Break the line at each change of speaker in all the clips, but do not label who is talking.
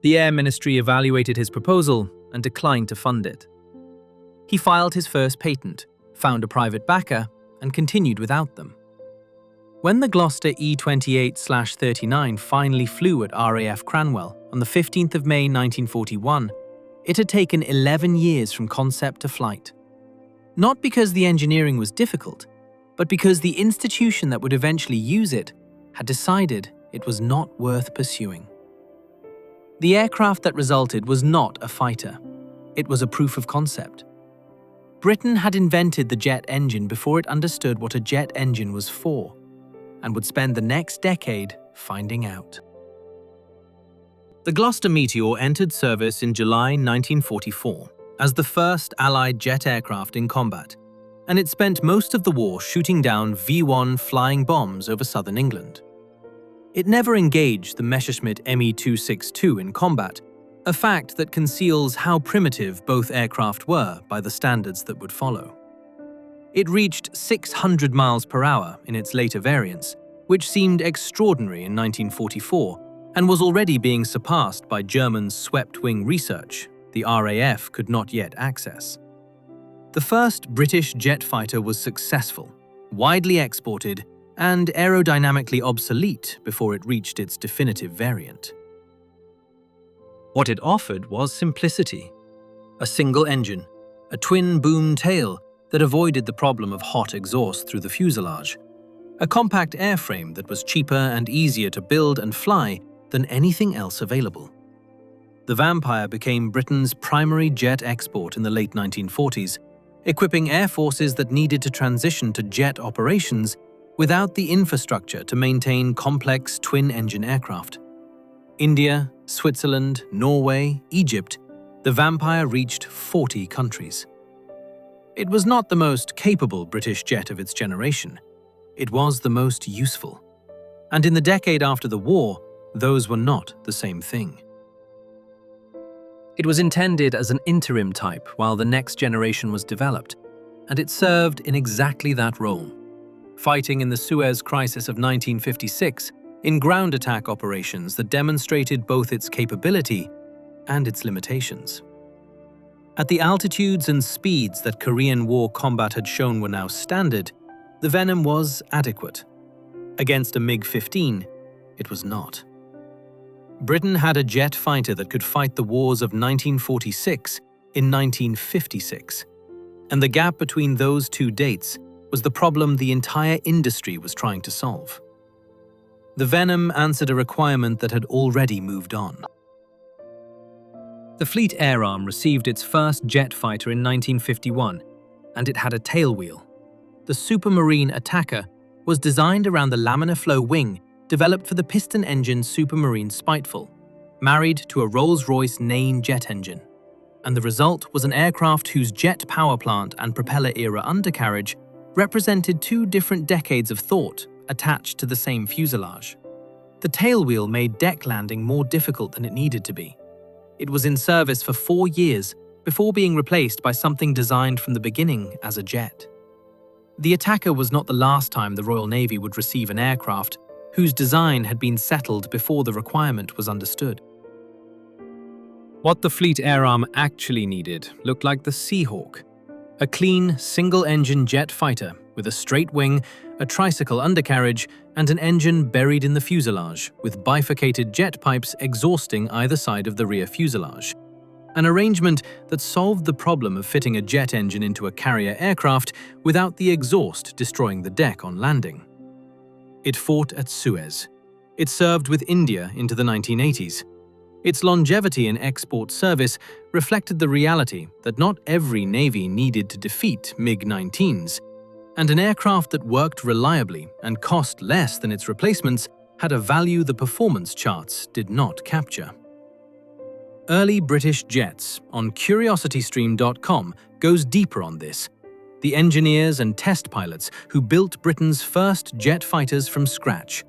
The Air Ministry evaluated his proposal and declined to fund it. He filed his first patent, found a private backer, and continued without them. When the Gloster E.28/39 finally flew at RAF Cranwell on the 15th of May 1941, it had taken 11 years from concept to flight. Not because the engineering was difficult, but because the institution that would eventually use it had decided it was not worth pursuing. The aircraft that resulted was not a fighter. It was a proof of concept. Britain had invented the jet engine before it understood what a jet engine was for, and would spend the next decade finding out. The Gloster Meteor entered service in July 1944 as the first Allied jet aircraft in combat, and it spent most of the war shooting down V-1 flying bombs over southern England. It never engaged the Messerschmitt Me-262 in combat, a fact that conceals how primitive both aircraft were by the standards that would follow. It reached 600 miles per hour in its later variants, which seemed extraordinary in 1944 and was already being surpassed by German swept-wing research the RAF could not yet access. The first British jet fighter was successful, widely exported, and aerodynamically obsolete before it reached its definitive variant. What it offered was simplicity. A single engine, a twin-boom tail that avoided the problem of hot exhaust through the fuselage, a compact airframe that was cheaper and easier to build and fly than anything else available. The Vampire became Britain's primary jet export in the late 1940s, equipping air forces that needed to transition to jet operations without the infrastructure to maintain complex twin-engine aircraft. India, Switzerland, Norway, Egypt, the Vampire reached 40 countries. It was not the most capable British jet of its generation. It was the most useful. And in the decade after the war, those were not the same thing. It was intended as an interim type while the next generation was developed, and it served in exactly that role, fighting in the Suez Crisis of 1956 in ground attack operations that demonstrated both its capability and its limitations. At the altitudes and speeds that Korean War combat had shown were now standard, the Venom was adequate. Against a MiG-15, it was not. Britain had a jet fighter that could fight the wars of 1946 in 1956, and the gap between those two dates was the problem the entire industry was trying to solve. The Venom answered a requirement that had already moved on. The Fleet Air Arm received its first jet fighter in 1951, and it had a tailwheel. The Supermarine Attacker was designed around the laminar flow wing developed for the piston-engine Supermarine Spiteful, married to a Rolls-Royce Nain jet engine, and the result was an aircraft whose jet power plant and propeller-era undercarriage represented two different decades of thought attached to the same fuselage. The tailwheel made deck landing more difficult than it needed to be. It was in service for 4 years before being replaced by something designed from the beginning as a jet. The Attacker was not the last time the Royal Navy would receive an aircraft whose design had been settled before the requirement was understood. What the Fleet Air Arm actually needed looked like the Seahawk, a clean, single-engine jet fighter with a straight wing, a tricycle undercarriage, and an engine buried in the fuselage, with bifurcated jet pipes exhausting either side of the rear fuselage. An arrangement that solved the problem of fitting a jet engine into a carrier aircraft without the exhaust destroying the deck on landing. It fought at Suez. It served with India into the 1980s. Its longevity in export service reflected the reality that not every navy needed to defeat MiG-19s, and an aircraft that worked reliably and cost less than its replacements had a value the performance charts did not capture. Early British Jets on CuriosityStream.com goes deeper on this. The engineers and test pilots who built Britain's first jet fighters from scratch.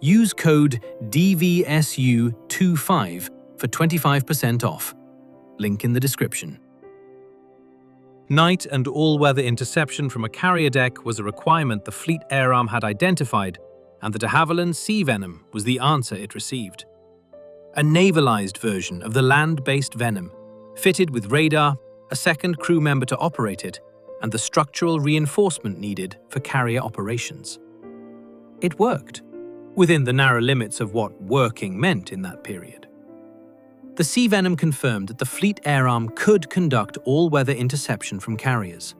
Use code DVSU25 for 25% off. Link in the description. Night and all-weather interception from a carrier deck was a requirement the Fleet Air Arm had identified, and the de Havilland Sea Venom was the answer it received. a navalized version of the land-based Venom, fitted with radar, a second crew member to operate it, and the structural reinforcement needed for carrier operations. It worked, within the narrow limits of what working meant in that period. The Sea Venom confirmed that the fleet air arm could conduct all-weather interception from carriers.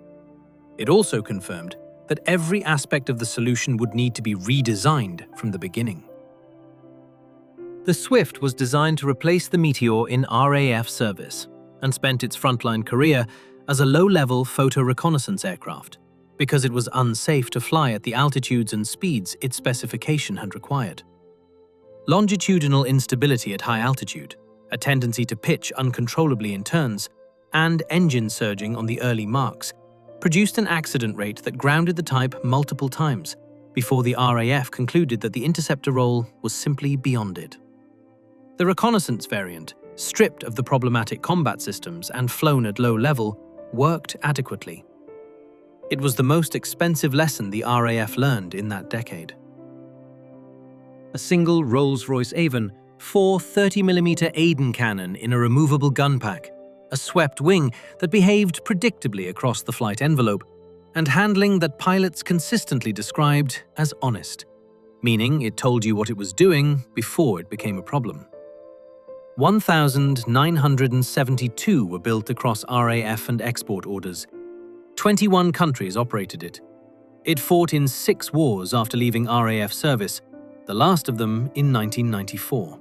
It also confirmed that every aspect of the solution would need to be redesigned from the beginning. The Swift was designed to replace the Meteor in RAF service and spent its frontline career as a low-level photo reconnaissance aircraft because it was unsafe to fly at the altitudes and speeds its specification had required. Longitudinal instability at high altitude, a tendency to pitch uncontrollably in turns, and engine surging on the early marks produced an accident rate that grounded the type multiple times before the RAF concluded that the interceptor role was simply beyond it. The reconnaissance variant, stripped of the problematic combat systems and flown at low level, worked adequately. It was the most expensive lesson the RAF learned in that decade. A single Rolls-Royce Avon, 4 30mm Aden cannon in a removable gun pack, a swept wing that behaved predictably across the flight envelope, and handling that pilots consistently described as honest, meaning it told you what it was doing before it became a problem. 1,972 were built across RAF and export orders. 21 countries operated it. It fought in 6 wars after leaving RAF service, the last of them in 1994.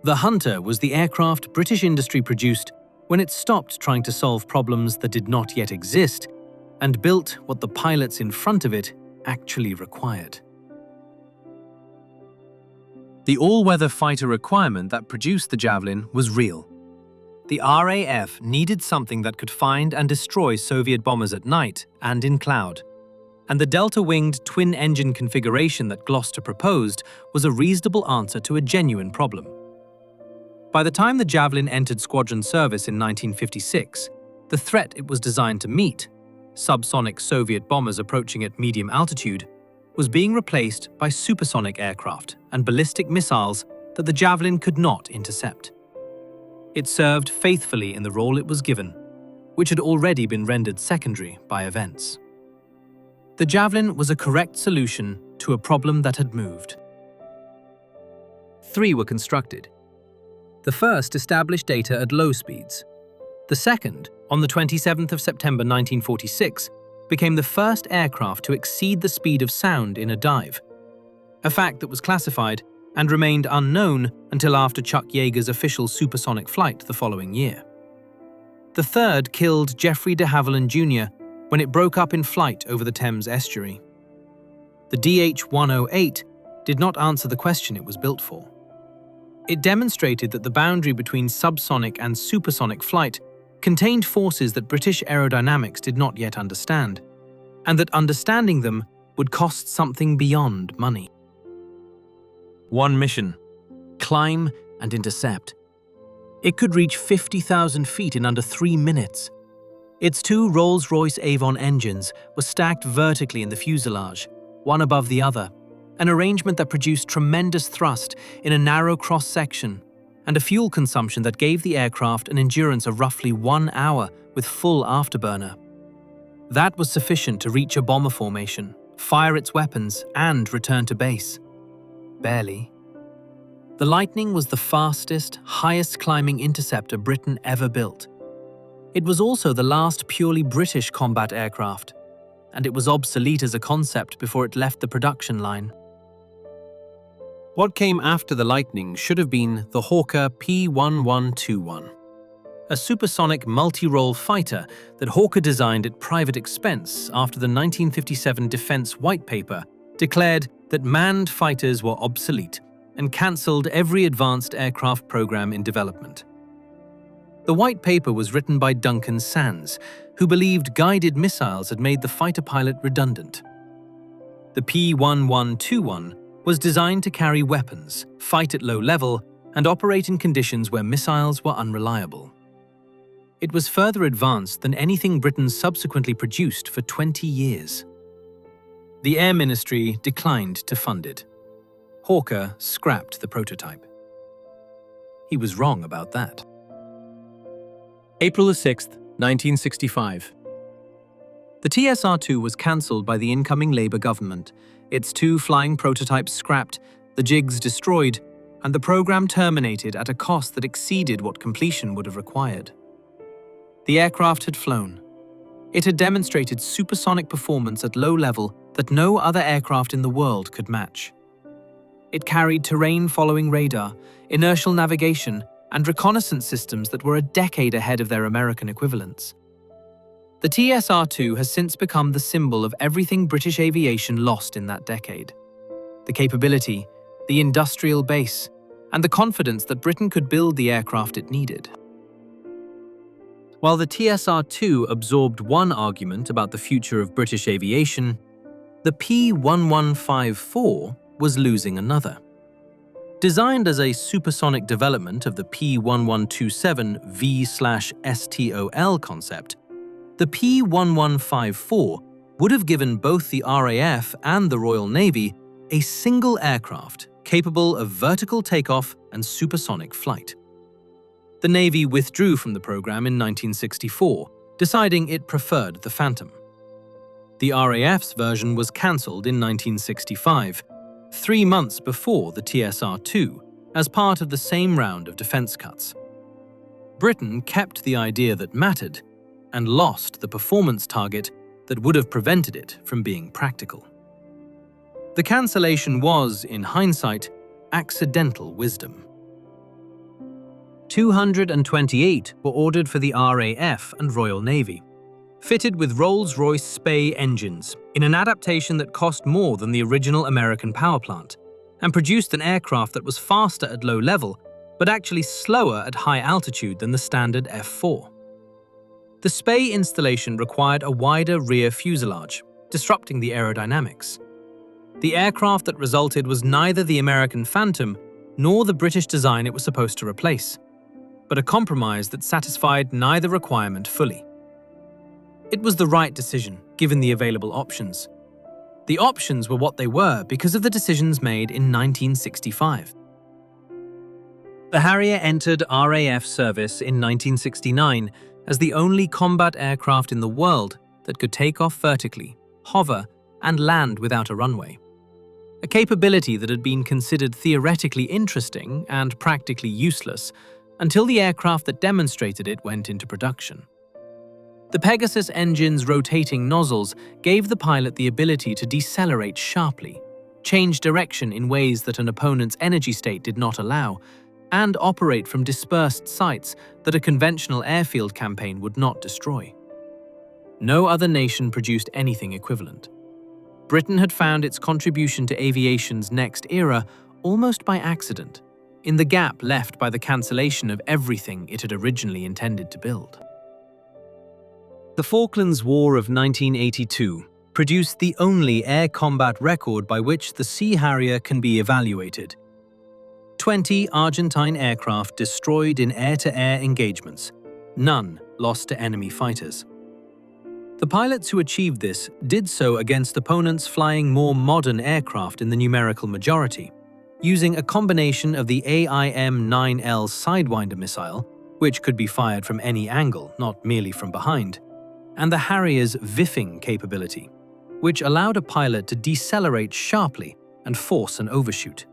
The Hunter was the aircraft British industry produced when it stopped trying to solve problems that did not yet exist and built what the pilots in front of it actually required. The all-weather fighter requirement that produced the Javelin was real. The RAF needed something that could find and destroy Soviet bombers at night and in cloud. And the delta-winged twin-engine configuration that Gloster proposed was a reasonable answer to a genuine problem. By the time the Javelin entered squadron service in 1956, the threat it was designed to meet, subsonic Soviet bombers approaching at medium altitude, was being replaced by supersonic aircraft and ballistic missiles that the Javelin could not intercept. It served faithfully in the role it was given, which had already been rendered secondary by events. The Javelin was a correct solution to a problem that had moved. 3 were constructed. The first established data at low speeds. The second, on the 27th of September 1946, became the first aircraft to exceed the speed of sound in a dive, a fact that was classified and remained unknown until after Chuck Yeager's official supersonic flight the following year. The third killed Jeffrey de Havilland Jr. when it broke up in flight over the Thames estuary. The DH-108 did not answer the question it was built for. It demonstrated that the boundary between subsonic and supersonic flight contained forces that British aerodynamics did not yet understand, and that understanding them would cost something beyond money. 1 mission: climb and intercept. It could reach 50,000 feet in under 3 minutes. Its 2 Rolls-Royce Avon engines were stacked vertically in the fuselage, one above the other, an arrangement that produced tremendous thrust in a narrow cross-section and a fuel consumption that gave the aircraft an endurance of roughly 1 hour with full afterburner. That was sufficient to reach a bomber formation, fire its weapons, and return to base. Barely. The Lightning was the fastest, highest-climbing interceptor Britain ever built. It was also the last purely British combat aircraft, and it was obsolete as a concept before it left the production line. What came after the Lightning should have been the Hawker P-1121, a supersonic multi-role fighter that Hawker designed at private expense after the 1957 Defense White Paper declared that manned fighters were obsolete and cancelled every advanced aircraft program in development. The White Paper was written by Duncan Sands, who believed guided missiles had made the fighter pilot redundant. The P-1121 was designed to carry weapons, fight at low level, and operate in conditions where missiles were unreliable. It was further advanced than anything Britain subsequently produced for 20 years. The Air Ministry declined to fund it. Hawker scrapped the prototype. He was wrong about that.
April 6, 1965.
The TSR-2 was cancelled by the incoming Labour government, its 2 flying prototypes scrapped, the jigs destroyed, and the program terminated at a cost that exceeded what completion would have required. The aircraft had flown. It had demonstrated supersonic performance at low level that no other aircraft in the world could match. It carried terrain-following radar, inertial navigation, and reconnaissance systems that were a decade ahead of their American equivalents. The TSR-2 has since become the symbol of everything British aviation lost in that decade. The capability, the industrial base, and the confidence that Britain could build the aircraft it needed. While the TSR-2 absorbed one argument about the future of British aviation, the P1154 was losing another. Designed as a supersonic development of the P1127V/STOL concept, the P1154 would have given both the RAF and the Royal Navy a single aircraft capable of vertical takeoff and supersonic flight. The Navy withdrew from the program in 1964, deciding it preferred the Phantom. The RAF's version was cancelled in 1965, 3 months before the TSR-2, as part of the same round of defence cuts. Britain kept the idea that mattered and lost the performance target that would have prevented it from being practical. The cancellation was, in hindsight, accidental wisdom. 228 were ordered for the RAF and Royal Navy, fitted with Rolls-Royce Spey engines in an adaptation that cost more than the original American power plant and produced an aircraft that was faster at low level but actually slower at high altitude than the standard F-4. The Spey installation required a wider rear fuselage, disrupting the aerodynamics. The aircraft that resulted was neither the American Phantom nor the British design it was supposed to replace, but a compromise that satisfied neither requirement fully. It was the right decision, given the available options. The options were what they were because of the decisions made in 1965. The Harrier entered RAF service in 1969 as the only combat aircraft in the world that could take off vertically, hover, and land without a runway. A capability that had been considered theoretically interesting and practically useless until the aircraft that demonstrated it went into production. The Pegasus engine's rotating nozzles gave the pilot the ability to decelerate sharply, change direction in ways that an opponent's energy state did not allow, and operate from dispersed sites that a conventional airfield campaign would not destroy. No other nation produced anything equivalent. Britain had found its contribution to aviation's next era almost by accident, in the gap left by the cancellation of everything it had originally intended to build. The Falklands War of 1982 produced the only air combat record by which the Sea Harrier can be evaluated. 20 Argentine aircraft destroyed in air-to-air engagements, none lost to enemy fighters. The pilots who achieved this did so against opponents flying more modern aircraft in the numerical majority, using a combination of the AIM-9L Sidewinder missile, which could be fired from any angle, not merely from behind, and the Harrier's VIFing capability, which allowed a pilot to decelerate sharply and force an overshoot.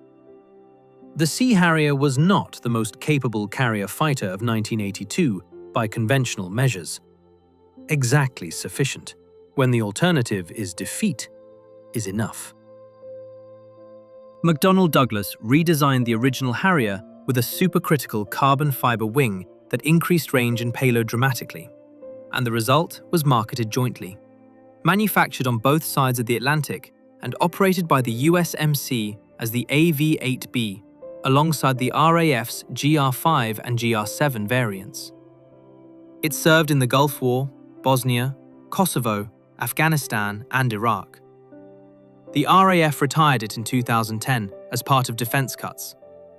The Sea Harrier was not the most capable carrier fighter of 1982 by conventional measures. Exactly sufficient, when the alternative is defeat, is enough. McDonnell Douglas redesigned the original Harrier with a supercritical carbon fiber wing that increased range and payload dramatically, and the result was marketed jointly. Manufactured on both sides of the Atlantic and operated by the USMC as the AV-8B, alongside the RAF's GR5 and GR7 variants. It served in the Gulf War, Bosnia, Kosovo, Afghanistan, and Iraq. The RAF retired it in 2010 as part of defense cuts,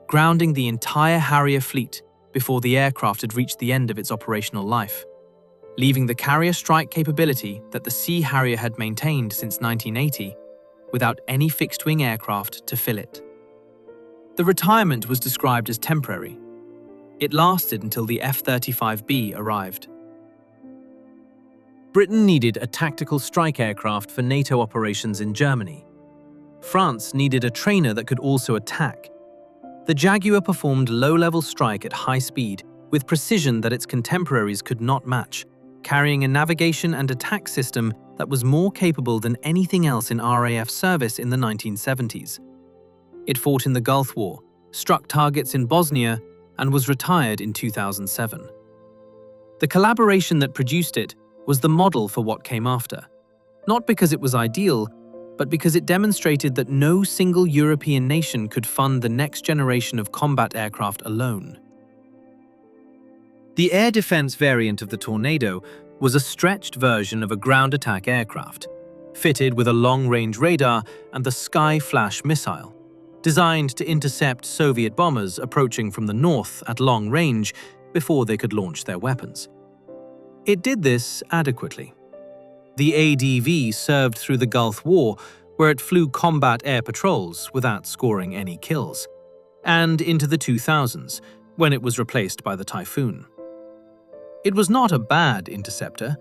grounding the entire Harrier fleet before the aircraft had reached the end of its operational life, leaving the carrier strike capability that the Sea Harrier had maintained since 1980 without any fixed-wing aircraft to fill it. The retirement was described as temporary. It lasted until the F-35B arrived.
Britain needed a tactical strike aircraft for NATO operations in Germany. France needed a trainer that could also attack. The Jaguar performed low-level strike at high speed with precision that its contemporaries could not match, carrying a navigation and attack system that was more capable than anything else in RAF service in the 1970s. It fought in the Gulf War, struck targets in Bosnia, and was retired in 2007. The collaboration that produced it was the model for what came after, not because it was ideal, but because it demonstrated that no single European nation could fund the next generation of combat aircraft alone. The air defense variant of the Tornado was a stretched version of a ground attack aircraft, fitted with a long-range radar and the Sky Flash missile, designed to intercept Soviet bombers approaching from the north at long range before they could launch their weapons. It did this adequately. The ADV served through the Gulf War, where it flew combat air patrols without scoring any kills, and into the 2000s, when it was replaced by the Typhoon. It was not a bad interceptor.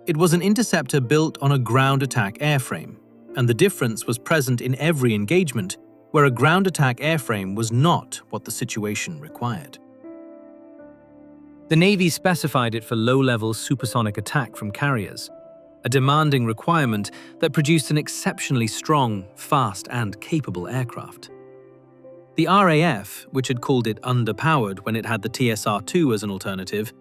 It was an interceptor built on a ground attack airframe, and the difference was present in every engagement where a ground attack airframe was not what the situation required. The Navy specified it for low-level supersonic attack from carriers, a demanding requirement that produced an exceptionally strong, fast, and capable aircraft. The RAF, which had called it underpowered when it had the TSR-2 as an alternative,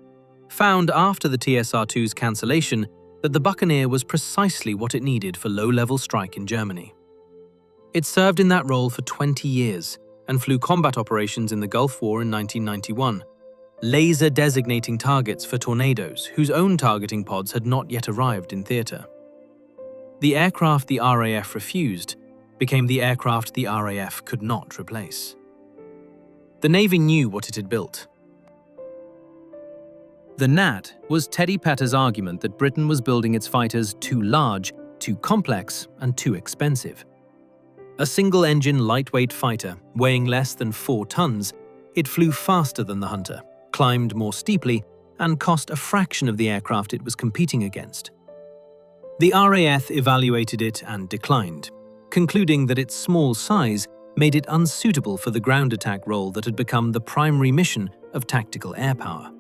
found after the TSR-2's cancellation that the Buccaneer was precisely what it needed for low-level strike in Germany. It served in that role for 20 years and flew combat operations in the Gulf War in 1991, laser-designating targets for Tornadoes whose own targeting pods had not yet arrived in theatre. The aircraft the RAF refused became the aircraft the RAF could not replace. The Navy knew what it had built. The Gnat was Teddy Petter's argument that Britain was building its fighters too large, too complex, and too expensive. A single-engine lightweight fighter, weighing less than 4 tons, it flew faster than the Hunter, climbed more steeply, and cost a fraction of the aircraft it was competing against. The RAF evaluated it and declined, concluding that its small size made it unsuitable for the ground attack role that had become the primary mission of tactical air power.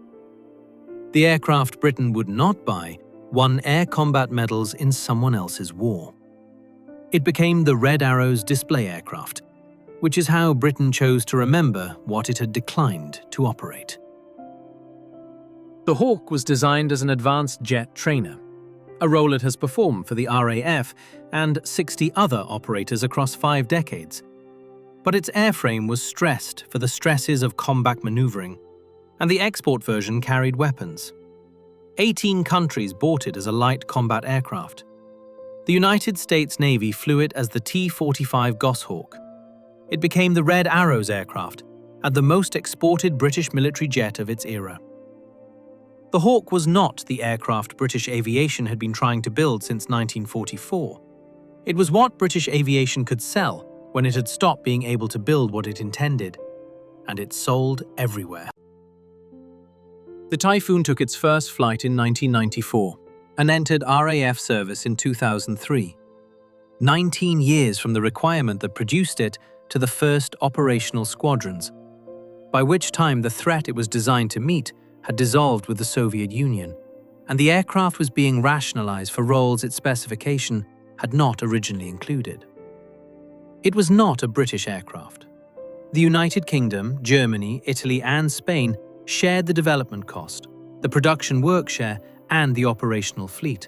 The aircraft Britain would not buy won air combat medals in someone else's war. It became the Red Arrow's display aircraft, which is how Britain chose to remember what it had declined to operate. The Hawk was designed as an advanced jet trainer, a role it has performed for the RAF and 60 other operators across 5 decades. But its airframe was stressed for the stresses of combat maneuvering, and the export version carried weapons. 18 countries bought it as a light combat aircraft. The United States Navy flew it as the T-45 Goshawk. It became the Red Arrow's aircraft and the most exported British military jet of its era. The Hawk was not the aircraft British aviation had been trying to build since 1944. It was what British aviation could sell when it had stopped being able to build what it intended, and it sold everywhere. The Typhoon took its first flight in 1994 and entered RAF service in 2003. 19 years from the requirement that produced it to the first operational squadrons, by which time the threat it was designed to meet had dissolved with the Soviet Union, and the aircraft was being rationalized for roles its specification had not originally included. It was not a British aircraft. The United Kingdom, Germany, Italy, and Spain shared the development cost, the production work share, and the operational fleet,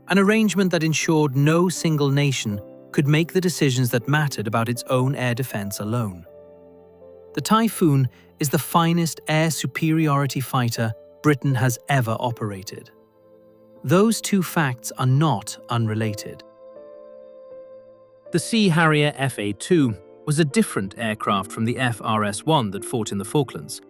an arrangement that ensured no single nation could make the decisions that mattered about its own air defense alone. The Typhoon is the finest air superiority fighter Britain has ever operated. Those two facts are not unrelated. The Sea Harrier FA-2 was a different aircraft from the FRS-1 that fought in the Falklands,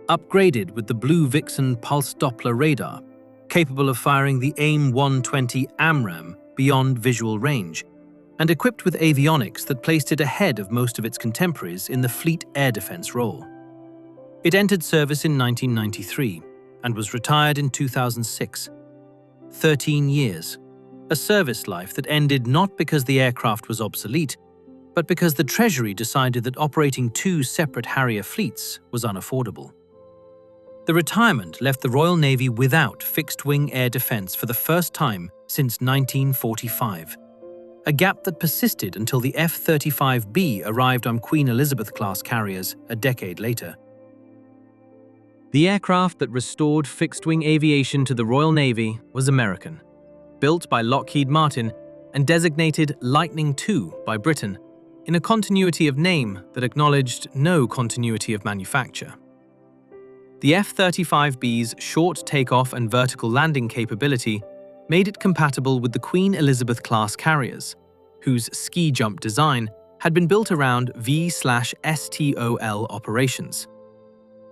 upgraded with the Blue Vixen pulse Doppler radar, capable of firing the AIM-120 AMRAAM beyond visual range, and equipped with avionics that placed it ahead of most of its contemporaries in the fleet air defense role. It entered service in 1993 and was retired in 2006. 13 years. A service life that ended not because the aircraft was obsolete, but because the Treasury decided that operating two separate Harrier fleets was unaffordable. The retirement left the Royal Navy without fixed-wing air defence for the first time since 1945, a gap that persisted until the F-35B arrived on Queen Elizabeth-class carriers a decade later. The aircraft that restored fixed-wing aviation to the Royal Navy was American, built by Lockheed Martin and designated Lightning II by Britain, in a continuity of name that acknowledged no continuity of manufacture. The F-35B's short takeoff and vertical landing capability made it compatible with the Queen Elizabeth-class carriers, whose ski jump design had been built around V/STOL operations,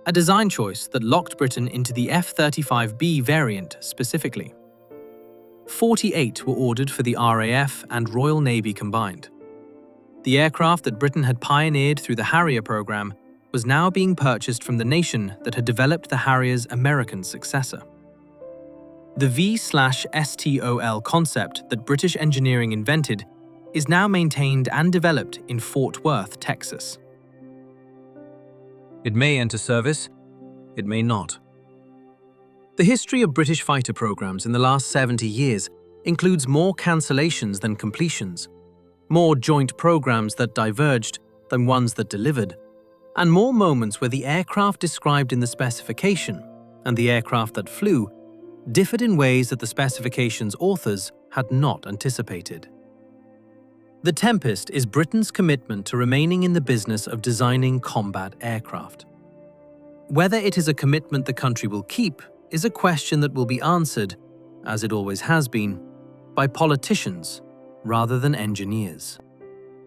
a design choice that locked Britain into the F-35B variant specifically. 48 were ordered for the RAF and Royal Navy combined. The aircraft that Britain had pioneered through the Harrier program was now being purchased from the nation that had developed the Harrier's American successor. The V/STOL concept that British engineering invented is now maintained and developed in Fort Worth, Texas. It may enter service, it may not. The history of British fighter programs in the last 70 years includes more cancellations than completions, more joint programs that diverged than ones that delivered, and more moments where the aircraft described in the specification and the aircraft that flew differed in ways that the specification's authors had not anticipated. The Tempest is Britain's commitment to remaining in the business of designing combat aircraft. Whether it is a commitment the country will keep is a question that will be answered, as it always has been, by politicians rather than engineers.